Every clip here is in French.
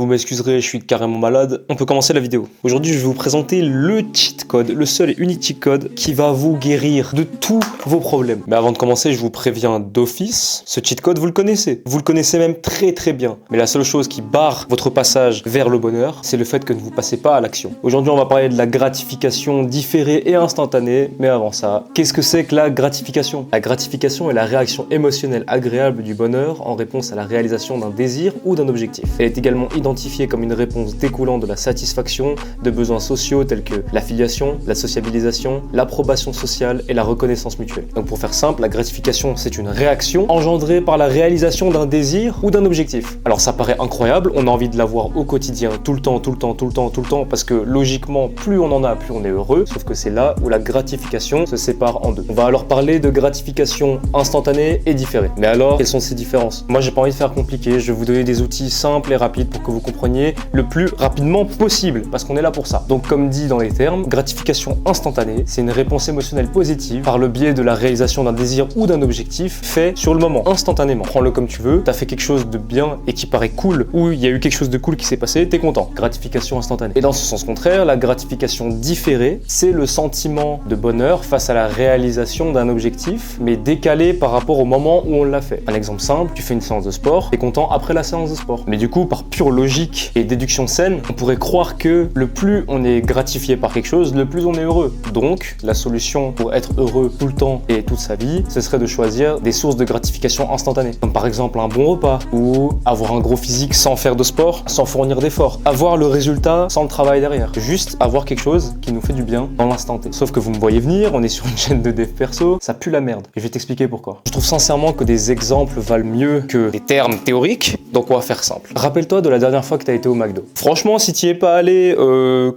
Vous m'excuserez, je suis carrément malade. On peut commencer la vidéo. Aujourd'hui, je vais vous présenter le cheat code, le seul et unique cheat code qui va vous guérir de tous vos problèmes. Mais avant de commencer, je vous préviens d'office, ce cheat code, vous le connaissez. Vous le connaissez même très très bien. Mais la seule chose qui barre votre passage vers le bonheur, c'est le fait que ne vous passez pas à l'action. Aujourd'hui, on va parler de la gratification différée et instantanée. Mais avant ça, qu'est-ce que c'est que la gratification? La gratification est la réaction émotionnelle agréable du bonheur en réponse à la réalisation d'un désir ou d'un objectif. Elle est également identifiée comme une réponse découlant de la satisfaction de besoins sociaux tels que l'affiliation, la sociabilisation, l'approbation sociale et la reconnaissance mutuelle. Donc pour faire simple, la gratification c'est une réaction engendrée par la réalisation d'un désir ou d'un objectif. Alors ça paraît incroyable, on a envie de l'avoir au quotidien, tout le temps, parce que logiquement plus on en a, plus on est heureux, sauf que c'est là où la gratification se sépare en deux. On va alors parler de gratification instantanée et différée. Mais alors, quelles sont ces différences? Moi j'ai pas envie de faire compliqué, je vais vous donner des outils simples et rapides pour que vous compreniez le plus rapidement possible, parce qu'on est là pour ça. Donc comme dit dans les termes, gratification instantanée, c'est une réponse émotionnelle positive par le biais de la réalisation d'un désir ou d'un objectif fait sur le moment, instantanément. Prends-le comme tu veux, t'as fait quelque chose de bien et qui paraît cool, ou il y a eu quelque chose de cool qui s'est passé, t'es content. Gratification instantanée. Et dans ce sens contraire, la gratification différée, c'est le sentiment de bonheur face à la réalisation d'un objectif, mais décalé par rapport au moment où on l'a fait. Un exemple simple, tu fais une séance de sport, t'es content après la séance de sport. Mais du coup, par pure logique et déduction saine, on pourrait croire que le plus on est gratifié par quelque chose, le plus on est heureux. Donc, la solution pour être heureux tout le temps et toute sa vie, ce serait de choisir des sources de gratification instantanée. Comme par exemple un bon repas, ou avoir un gros physique sans faire de sport, sans fournir d'efforts. Avoir le résultat sans le travail derrière. Juste avoir quelque chose qui nous fait du bien dans l'instant T. Sauf que vous me voyez venir, on est sur une chaîne de dev perso, ça pue la merde. Et je vais t'expliquer pourquoi. Je trouve sincèrement que des exemples valent mieux que des termes théoriques, donc on va faire simple. Rappelle-toi de la dernière fois que tu as été au McDo. Franchement, si tu n'y es pas allé,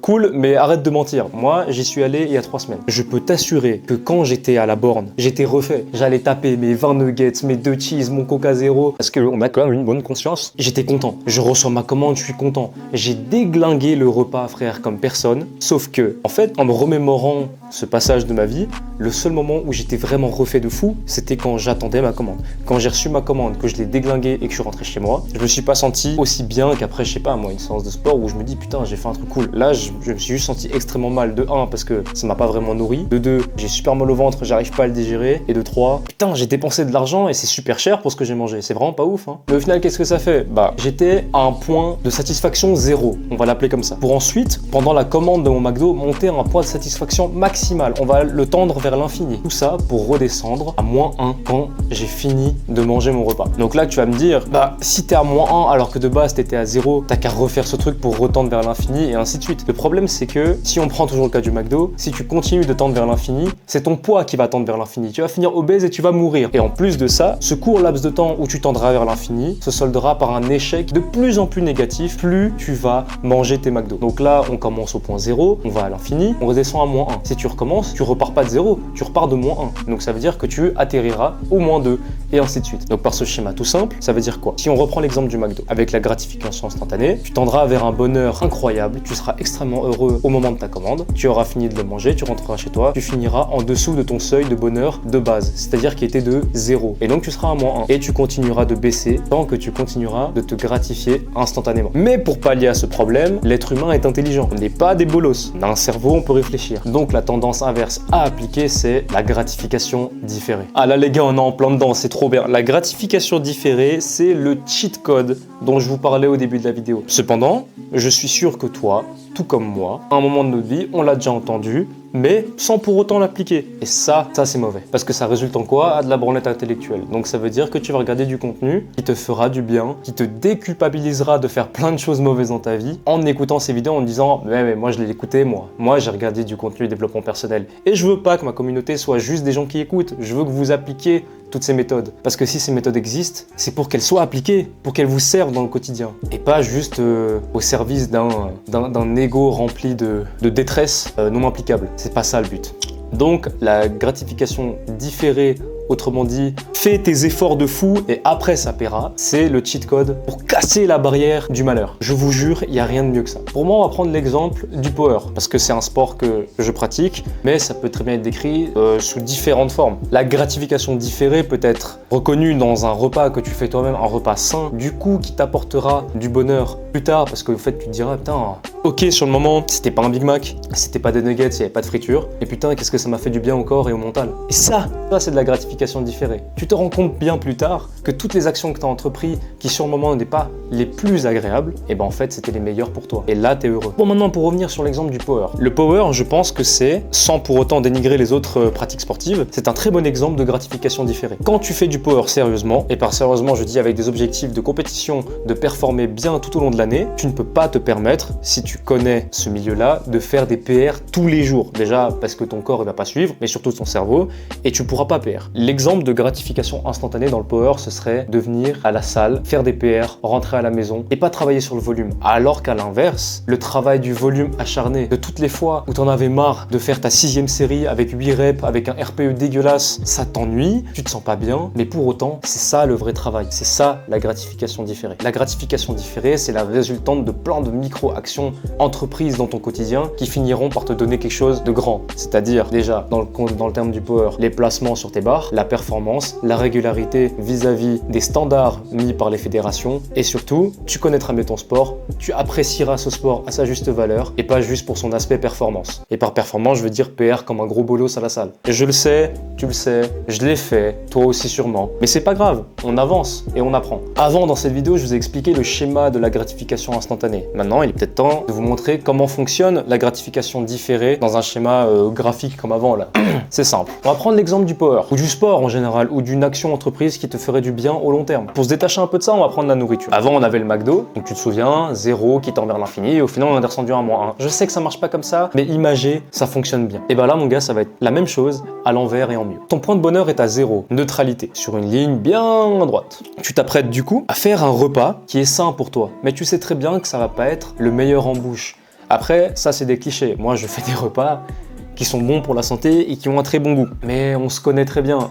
cool, mais arrête de mentir. Moi, j'y suis allé il y a 3 semaines. Je peux t'assurer que quand j'étais à la borne, j'étais refait. J'allais taper mes 20 nuggets, mes 2 cheese, mon Coca Zéro, parce qu'on a quand même une bonne conscience. J'étais content. Je reçois ma commande, je suis content. J'ai déglingué le repas, frère, comme personne. Sauf que, en fait, en me remémorant ce passage de ma vie, le seul moment où j'étais vraiment refait de fou, c'était quand j'attendais ma commande. Quand j'ai reçu ma commande, que je l'ai déglinguée et que je suis rentré chez moi, je me suis pas senti aussi bien qu'après, je sais pas, moi, une séance de sport où je me dis putain, j'ai fait un truc cool. Là, je me suis juste senti extrêmement mal. De 1, parce que ça m'a pas vraiment nourri. De 2, j'ai super mal au ventre, j'arrive pas à le digérer. Et de 3, putain, j'ai dépensé de l'argent et c'est super cher pour ce que j'ai mangé. C'est vraiment pas ouf, hein. Mais au final, qu'est-ce que ça fait? Bah, j'étais à un point de satisfaction 0. On va l'appeler comme ça. Pour ensuite, pendant la commande de mon McDo, monter à un point de satisfaction maximal. On va le tendre vers l'infini. Tout ça pour redescendre à -1 quand j'ai fini de manger mon repas. Donc là, tu vas me dire, bah, si t'es à -1 alors que de base t'étais à 0, t'as qu'à refaire ce truc pour retendre vers l'infini et ainsi de suite. Le problème, c'est que si on prend toujours le cas du McDo, si tu continues de tendre vers l'infini, c'est ton poids qui va tendre vers l'infini. Tu vas finir obèse et tu vas mourir. Et en plus de ça, ce court laps de temps où tu tendras vers l'infini se soldera par un échec de plus en plus négatif, plus tu vas manger tes McDo. Donc là, on commence au point 0, on va à l'infini, on redescend à -1. Si tu recommences, tu repars pas de 0, tu repars de -1. Donc ça veut dire que tu atterriras au -2 et ainsi de suite. Donc par ce schéma tout simple, ça veut dire quoi? Si on reprend l'exemple du McDo, avec la gratification instantanée, tu tendras vers un bonheur incroyable, tu seras extrêmement heureux au moment de ta commande, tu auras fini de le manger, tu rentreras chez toi, tu finiras en dessous de ton seuil de bonheur de base, c'est-à-dire qui était de 0. Et donc tu seras à -1 et tu continueras de baisser tant que tu continueras de te gratifier instantanément. Mais pour pallier à ce problème, l'être humain est intelligent, on n'est pas des bolos, on a un cerveau, on peut réfléchir. Donc la tendance inverse à appliquer, c'est la gratification différée. Ah là les gars, on est en plein dedans, c'est trop bien. La gratification différée, c'est le cheat code dont je vous parlais au début de la vidéo. Cependant, je suis sûr que toi, tout comme moi, à un moment de notre vie, on l'a déjà entendu, mais sans pour autant l'appliquer. Et ça c'est mauvais. Parce que ça résulte en quoi? À de la branlette intellectuelle. Donc ça veut dire que tu vas regarder du contenu qui te fera du bien, qui te déculpabilisera de faire plein de choses mauvaises dans ta vie, en écoutant ces vidéos en te disant mais moi je l'ai écouté, moi j'ai regardé du contenu développement personnel. Et je veux pas que ma communauté soit juste des gens qui écoutent, je veux que vous appliquiez toutes ces méthodes. Parce que si ces méthodes existent, c'est pour qu'elles soient appliquées, pour qu'elles vous servent dans le quotidien. Et pas juste au service d'un ego rempli de détresse non implicable. C'est pas ça le but. Donc la gratification différée autrement dit, fais tes efforts de fou et après ça paiera. C'est le cheat code pour casser la barrière du malheur. Je vous jure, il n'y a rien de mieux que ça. Pour moi, on va prendre l'exemple du power, parce que c'est un sport que je pratique, mais ça peut très bien être décrit sous différentes formes. La gratification différée peut être reconnue dans un repas que tu fais toi-même, un repas sain, du coup qui t'apportera du bonheur plus tard, parce que en fait tu te diras, putain, ok sur le moment, c'était pas un Big Mac, c'était pas des nuggets, il n'y avait pas de friture, et putain, qu'est-ce que ça m'a fait du bien au corps et au mental. Et ça c'est de la gratification différée. Tu te rends compte bien plus tard que toutes les actions que tu as entreprises, qui sur le moment n'étaient pas les plus agréables, et ben en fait c'était les meilleures pour toi. Et là, tu es heureux. Bon, maintenant pour revenir sur l'exemple du power. Le power, je pense que c'est, sans pour autant dénigrer les autres pratiques sportives, c'est un très bon exemple de gratification différée. Quand tu fais du power sérieusement, et par sérieusement je dis avec des objectifs de compétition, de performer bien tout au long de l'année, tu ne peux pas te permettre, si tu connais ce milieu-là, de faire des PR tous les jours. Déjà parce que ton corps ne va pas suivre, mais surtout ton cerveau, et tu pourras pas PR. L'exemple de gratification instantanée dans le power, ce serait de venir à la salle, faire des PR, rentrer à la maison et pas travailler sur le volume. Alors qu'à l'inverse, le travail du volume acharné, de toutes les fois où t'en avais marre de faire ta 6e série avec 8 reps, avec un RPE dégueulasse, ça t'ennuie, tu te sens pas bien, mais pour autant, c'est ça le vrai travail. C'est ça la gratification différée. La gratification différée, c'est la résultante de plein de micro-actions entreprises dans ton quotidien qui finiront par te donner quelque chose de grand. C'est-à-dire, déjà, dans le terme du power, les placements sur tes barres, la performance, la régularité vis-à-vis des standards mis par les fédérations, et surtout, tu connaîtras mieux ton sport, tu apprécieras ce sport à sa juste valeur et pas juste pour son aspect performance. Et par performance, je veux dire PR comme un gros bolos à la salle. Et je le sais, tu le sais, je l'ai fait, toi aussi sûrement. Mais c'est pas grave, on avance et on apprend. Avant, dans cette vidéo, je vous ai expliqué le schéma de la gratification instantanée. Maintenant, il est peut-être temps de vous montrer comment fonctionne la gratification différée dans un schéma graphique comme avant là. C'est simple. On va prendre l'exemple du power, ou du sport en général, ou d'une action entreprise qui te ferait du bien au long terme. Pour se détacher un peu de ça, on va prendre la nourriture. Avant, on avait le McDo, donc tu te souviens, 0 qui tend vers l'infini, et au final, on est descendu à -1. Je sais que ça marche pas comme ça, mais imagez, ça fonctionne bien. Et ben là, mon gars, ça va être la même chose à l'envers et en mieux. Ton point de bonheur est à 0, neutralité, sur une ligne bien droite. Tu t'apprêtes du coup à faire un repas qui est sain pour toi, mais tu sais très bien que ça va pas être le meilleur en bouche. Après, ça c'est des clichés. Moi, je fais des repas qui sont bons pour la santé et qui ont un très bon goût. Mais on se connaît très bien.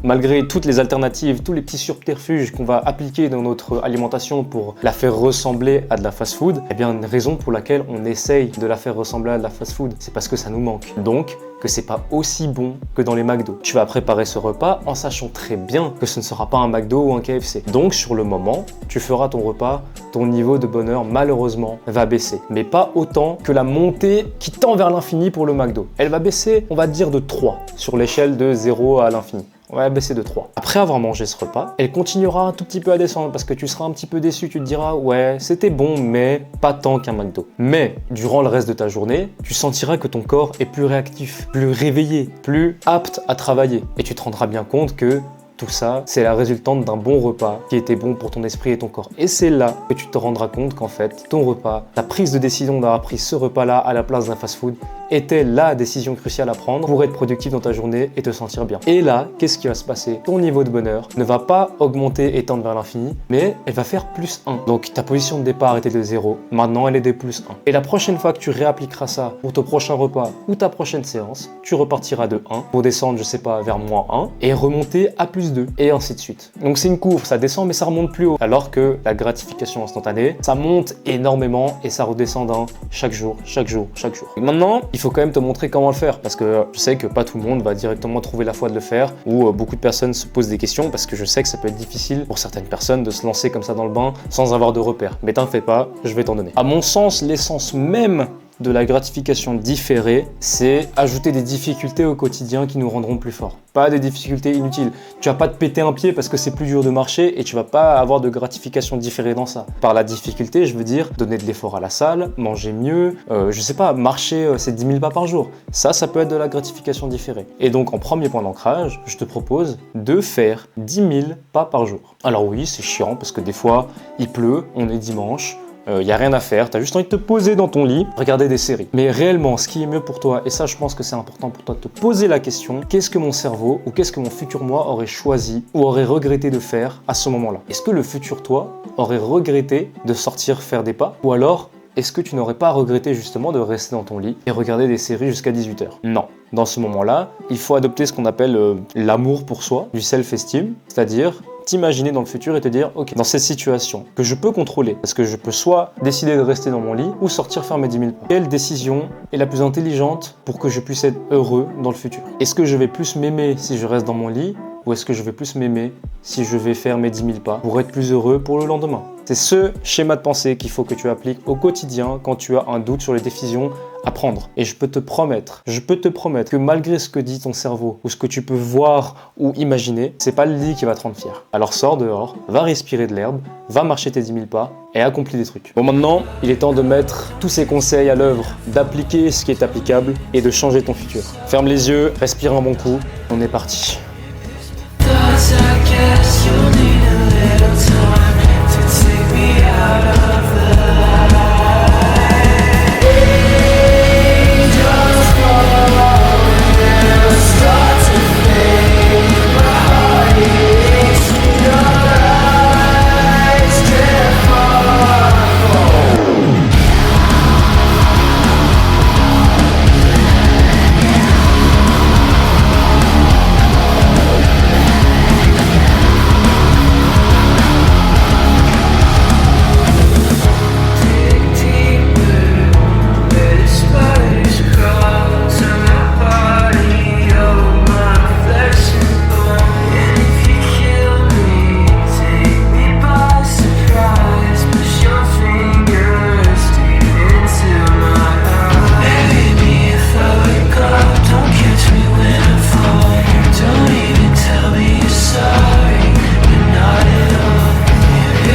Malgré toutes les alternatives, tous les petits subterfuges qu'on va appliquer dans notre alimentation pour la faire ressembler à de la fast-food, eh bien, une raison pour laquelle on essaye de la faire ressembler à de la fast-food, c'est parce que ça nous manque. Donc, que c'est pas aussi bon que dans les McDo. Tu vas préparer ce repas en sachant très bien que ce ne sera pas un McDo ou un KFC. Donc sur le moment, tu feras ton repas, ton niveau de bonheur malheureusement va baisser. Mais pas autant que la montée qui tend vers l'infini pour le McDo. Elle va baisser, on va dire de 3 sur l'échelle de 0 à l'infini. On va baisser de 3. Après avoir mangé ce repas, elle continuera un tout petit peu à descendre parce que tu seras un petit peu déçu, tu te diras ouais, c'était bon, mais pas tant qu'un McDo. Mais durant le reste de ta journée, tu sentiras que ton corps est plus réactif, plus réveillé, plus apte à travailler. Et tu te rendras bien compte que tout ça, c'est la résultante d'un bon repas qui était bon pour ton esprit et ton corps. Et c'est là que tu te rendras compte qu'en fait, ton repas, ta prise de décision d'avoir pris ce repas-là à la place d'un fast-food était la décision cruciale à prendre pour être productif dans ta journée et te sentir bien. Et là, qu'est-ce qui va se passer? Ton niveau de bonheur ne va pas augmenter et tendre vers l'infini, mais elle va faire +1. Donc ta position de départ était de 0, maintenant elle est de +1. Et la prochaine fois que tu réappliqueras ça pour ton prochain repas ou ta prochaine séance, tu repartiras de 1 pour descendre, je sais pas, vers -1 et remonter à +2 et ainsi de suite. Donc c'est une courbe, ça descend mais ça remonte plus haut. Alors que la gratification instantanée, ça monte énormément et ça redescend d'un chaque jour, chaque jour, chaque jour. Et maintenant, il faut quand même te montrer comment le faire parce que je sais que pas tout le monde va directement trouver la foi de le faire ou beaucoup de personnes se posent des questions parce que je sais que ça peut être difficile pour certaines personnes de se lancer comme ça dans le bain sans avoir de repères. Mais t'en fais pas, je vais t'en donner. À mon sens, l'essence même de la gratification différée, c'est ajouter des difficultés au quotidien qui nous rendront plus forts. Pas des difficultés inutiles. Tu vas pas te péter un pied parce que c'est plus dur de marcher et tu vas pas avoir de gratification différée dans ça. Par la difficulté, je veux dire donner de l'effort à la salle, manger mieux, je sais pas, marcher c'est 10 000 pas par jour. Ça peut être de la gratification différée. Et donc en premier point d'ancrage, je te propose de faire 10 000 pas par jour. Alors oui, c'est chiant parce que des fois, il pleut, on est dimanche, y a rien à faire, t'as juste envie de te poser dans ton lit, regarder des séries. Mais réellement, ce qui est mieux pour toi, et ça je pense que c'est important pour toi de te poser la question, qu'est-ce que mon cerveau ou qu'est-ce que mon futur moi aurait choisi ou aurait regretté de faire à ce moment-là? Est-ce que le futur toi aurait regretté de sortir faire des pas? Ou alors est-ce que tu n'aurais pas regretté justement de rester dans ton lit et regarder des séries jusqu'à 18h? Non. Dans ce moment-là, il faut adopter ce qu'on appelle l'amour pour soi, du self-esteem, c'est-à-dire t'imaginer dans le futur et te dire, ok, dans cette situation que je peux contrôler, parce que je peux soit décider de rester dans mon lit ou sortir faire mes 10 000 pas. Quelle décision est la plus intelligente pour que je puisse être heureux dans le futur? Est-ce que je vais plus m'aimer si je reste dans mon lit ou est-ce que je vais plus m'aimer si je vais faire mes 10 000 pas pour être plus heureux pour le lendemain? C'est ce schéma de pensée qu'il faut que tu appliques au quotidien quand tu as un doute sur les décisions à prendre. Et je peux te promettre que malgré ce que dit ton cerveau ou ce que tu peux voir ou imaginer, c'est pas le lit qui va te rendre fier. Alors sors dehors, va respirer de l'herbe, va marcher tes 10 000 pas et accomplis des trucs. Bon, maintenant, il est temps de mettre tous ces conseils à l'œuvre, d'appliquer ce qui est applicable et de changer ton futur. Ferme les yeux, respire un bon coup, on est parti.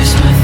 Here's my